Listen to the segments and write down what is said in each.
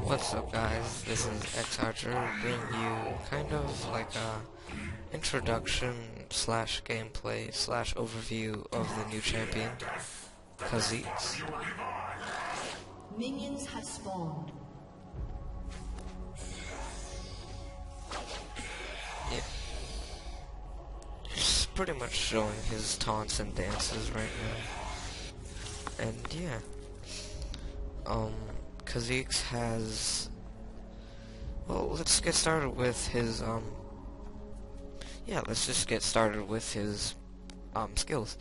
What's up, guys? This is X Archer bringing you kind of like a introduction slash gameplay slash overview of the new champion, Kha Zix. Minions have spawned. Yeah. Just pretty much showing his taunts and dances right now. And yeah. Kha Zix has... Well, let's get started with his, let's just get started with his, skills.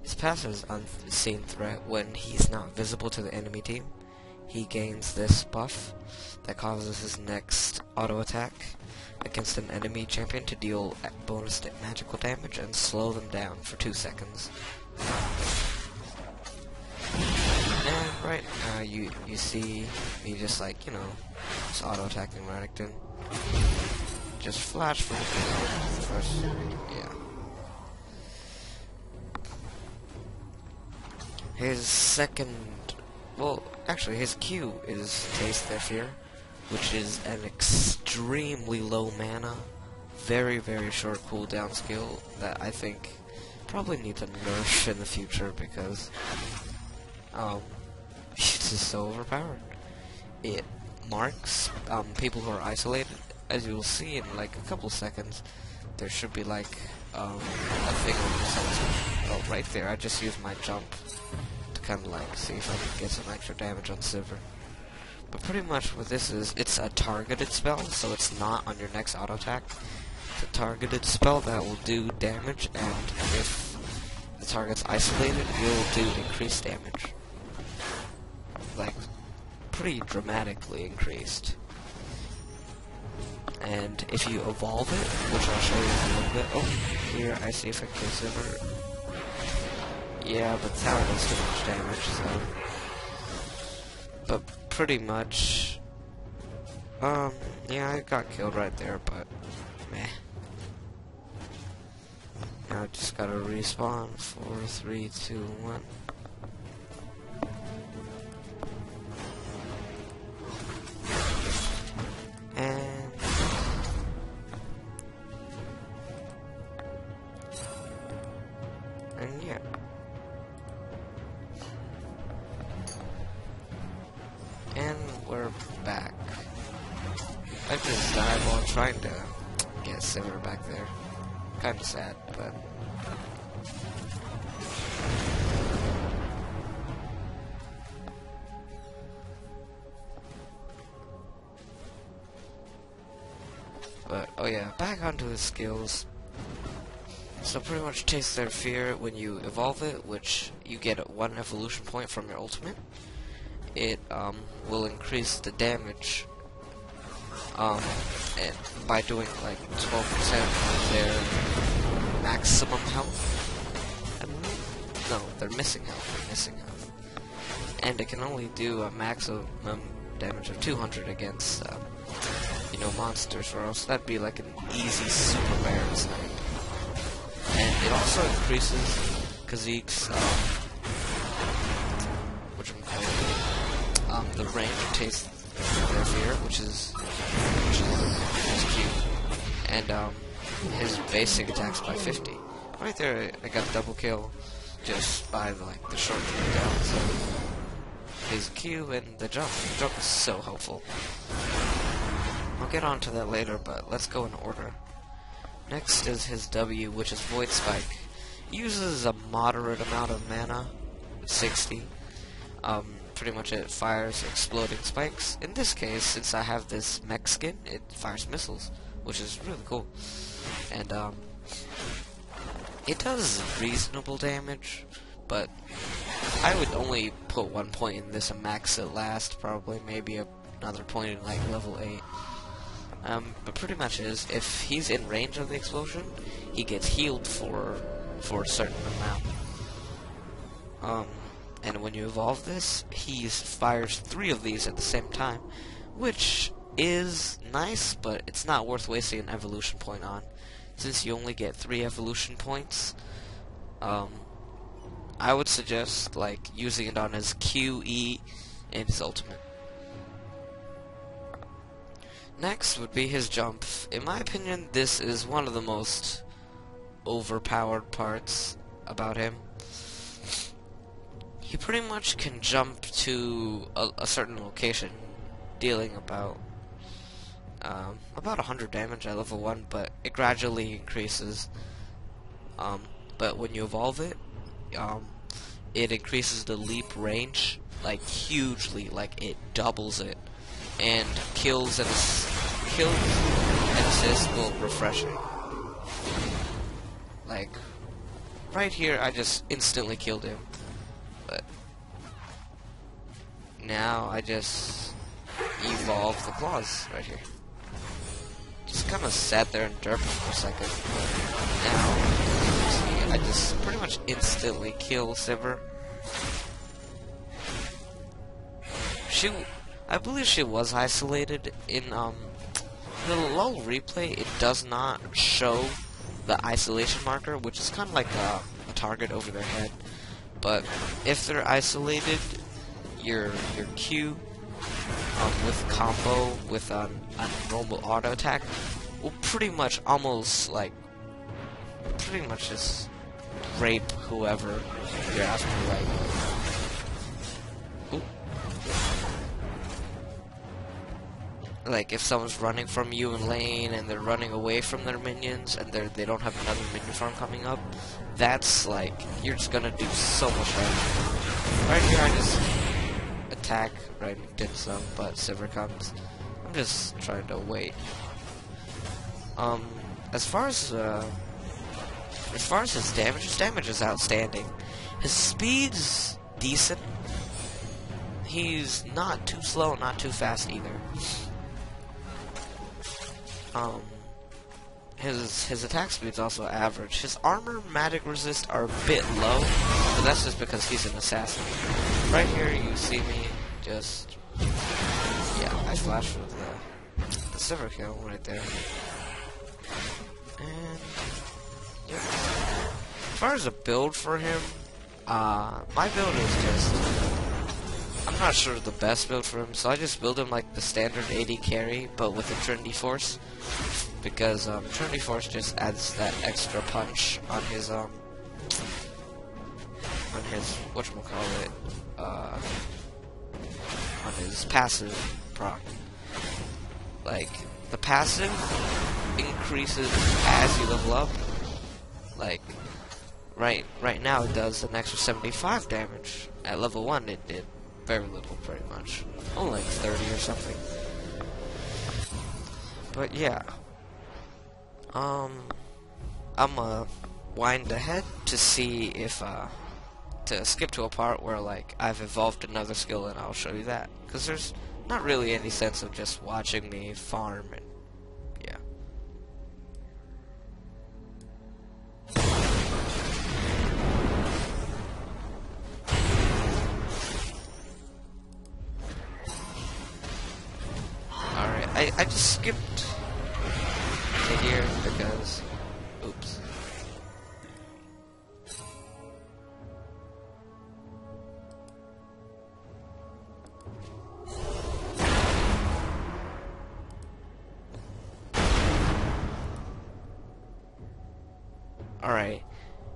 His passive is unseen threat. When he's not visible to the enemy team, he gains this buff that causes his next auto attack against an enemy champion to deal bonus magical damage and slow them down for 2 seconds. And right now you see me just like, just auto attacking Renekton. Just flash from the first, yeah. His second, well, actually his Q is Taste Their Fear, which is an extremely low mana, very, very short cooldown skill that I think probably needs a nerf in the future because, it's just so overpowered. It marks people who are isolated. As you will see in like a couple seconds, there should be like a thing on yourself. Oh, right there. I just used my jump to kind of like see if I can get some extra damage on Silver. But pretty much what this is, it's a targeted spell, so it's not on your next auto attack. It's a targeted spell that will do damage, and if the target's isolated, it will do increased damage. Like, pretty dramatically increased. And if you evolve it, which I'll show you in a little bit. Oh, here, I see if I can Silver. Yeah, but the tower does too much damage, so. But pretty much, yeah, I got killed right there, but meh. Now I just gotta respawn. 4, 3, 2, 1. And yeah. And we're back. I just died while trying to get Silver back there. Kinda sad, but... oh yeah, back onto his skills. So pretty much Taste Their Fear, when you evolve it, which you get 1 evolution point from your ultimate, it will increase the damage and by doing like 12% of their maximum health. No, they're missing health. And it can only do a maximum damage of 200 against monsters, or else that'd be like an easy super Baron snipe. And it also increases Kha Zix, the range of Taste Their Fear, which is cute, and his basic attacks by 50. Right there, I got a double kill just by the short down. So his Q and the jump. The jump is so helpful. I'll get onto that later, but let's go in order. Next is his W, which is Void Spike. Uses a moderate amount of mana, 60. Pretty much it fires exploding spikes. In this case, since I have this mech skin, it fires missiles, which is really cool. And it does reasonable damage, but I would only put 1 point in this and max it last, probably maybe another point in like level 8. But pretty much is, if he's in range of the explosion, he gets healed for a certain amount. And when you evolve this, he fires 3 of these at the same time, which is nice, but it's not worth wasting an evolution point on. Since you only get 3 evolution points, I would suggest like using it on his QE and his ultimate. Next would be his jump. In my opinion, this is one of the most overpowered parts about him. He pretty much can jump to a certain location, dealing about 100 damage at level 1, but it gradually increases. But when you evolve it, it increases the leap range like hugely, like it doubles it, and kills and assists will refreshing. Like right here, I just instantly killed him, but now I just evolve the claws right here. Just kind of sat there and derped for a second, but now I just pretty much instantly kill Sivir. I believe she was isolated in the low replay. It does not show the isolation marker, which is kind of like a target over their head. But if they're isolated, your Q with combo with a normal auto attack will pretty much just rape whoever you're after, like. Ooh. Like if someone's running from you in lane and they're running away from their minions and they don't have another minion farm coming up, that's like, you're just gonna do so much damage. Right here I just attack, right, did some, but Sivir comes. I'm just trying to wait. As far as his damage is outstanding. His speed's decent. He's not too slow, not too fast either. His attack speed's also average. His armor magic resist are a bit low, but that's just because he's an assassin. Right here you see me just, yeah, I flashed with the Sivir kill right there. And yeah. As far as a build for him, my build is just, I'm not sure the best build for him, so I just build him like the standard AD carry, but with a Trinity Force, because Trinity Force just adds that extra punch on his whatchamacallit, on his passive proc. Like, the passive increases as you level up. Like, right now it does an extra 75 damage. At level 1 it did very little, pretty much. Only like 30 or something. But yeah. I'ma wind ahead to see if, to skip to a part where, like, I've evolved another skill and I'll show you that. Because there's not really any sense of just watching me farm and, yeah. Alright, I just skipped to here because, oops. Alright,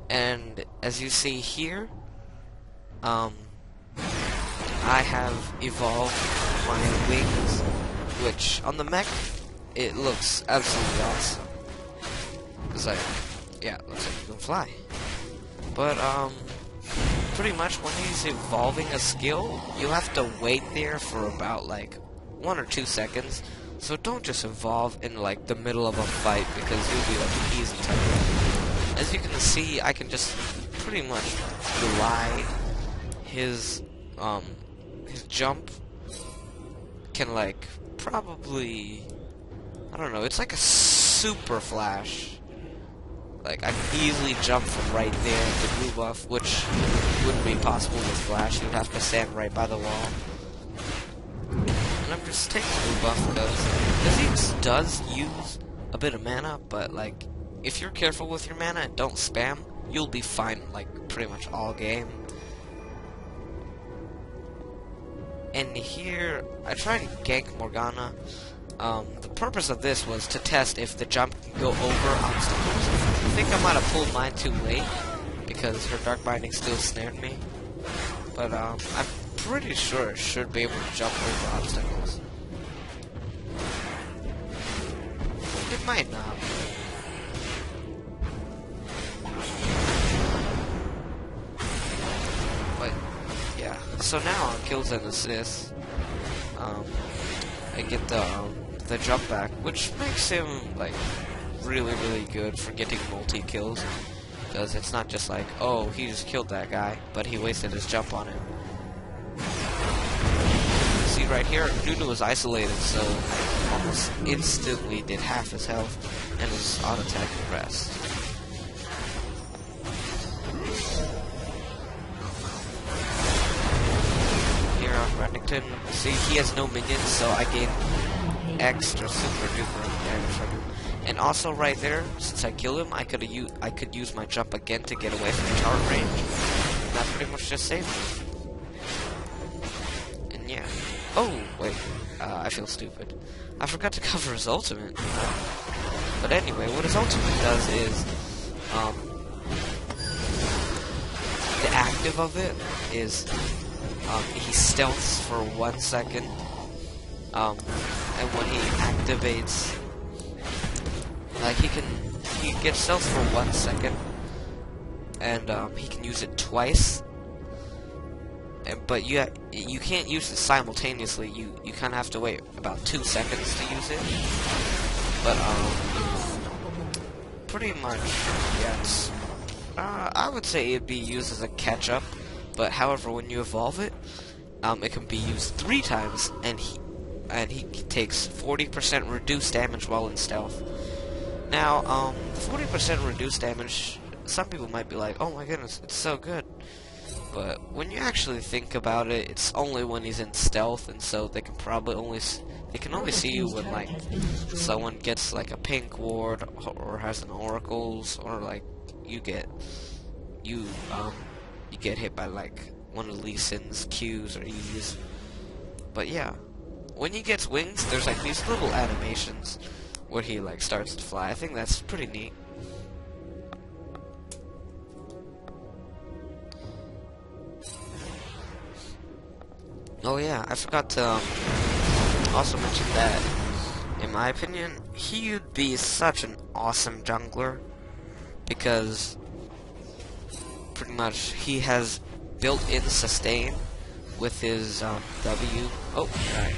and as you see here, I have evolved my wings, which on the mech, it looks absolutely awesome. Cause yeah, it looks like you can fly. But, pretty much when he's evolving a skill, you have to wait there for about like 1 or 2 seconds. So don't just evolve in like the middle of a fight because you'll be like easy target. As you can see, I can just pretty much glide. His jump can like probably, I don't know, it's like a super flash. Like I can easily jump from right there to blue buff, which wouldn't be possible with flash. You'd have to stand right by the wall. And I'm just taking blue buff because Zix does use a bit of mana, but like if you're careful with your mana and don't spam, you'll be fine like pretty much all game. And here I try and gank Morgana. the purpose of this was to test if the jump can go over obstacles. I think I might have pulled mine too late because her dark binding still snared me. But I'm pretty sure it should be able to jump over obstacles. It might not. But yeah. So now on kills and assists, I get the jump back, which makes him like really good for getting multi-kills, because it's not just like, oh, he just killed that guy, but he wasted his jump on him. See right here, Nunu was isolated, so I almost instantly did half his health, and his auto attack progressed. Here on Remington, see, he has no minions, so I gain extra super duper damage from him. And also right there, since I killed him, I could use my jump again to get away from charge range. And that pretty much just saved me. And yeah. Oh wait, I feel stupid. I forgot to cover his ultimate. But anyway, what his ultimate does is, the active of it is, he stealths for 1 second. And when he activates, like he gets stealth for 1 second, and he can use it twice. But you can't use it simultaneously. You kind of have to wait about 2 seconds to use it. But pretty much, yeah. It's, I would say it'd be used as a catch-up. But however, when you evolve it, it can be used 3 times, and he takes 40% reduced damage while in stealth. Now, 40% reduced damage, some people might be like, oh my goodness, it's so good. But when you actually think about it, it's only when he's in stealth, and so they can probably only see you when like someone gets like a pink ward or has an oracles, or like you get hit by like one of Lee Sin's Qs or E's. But yeah, when he gets wings, there's like these little animations where he like starts to fly. I think that's pretty neat. Oh yeah, I forgot to also mention that, in my opinion, he would be such an awesome jungler, because pretty much he has built-in sustain with his W. Oh, right.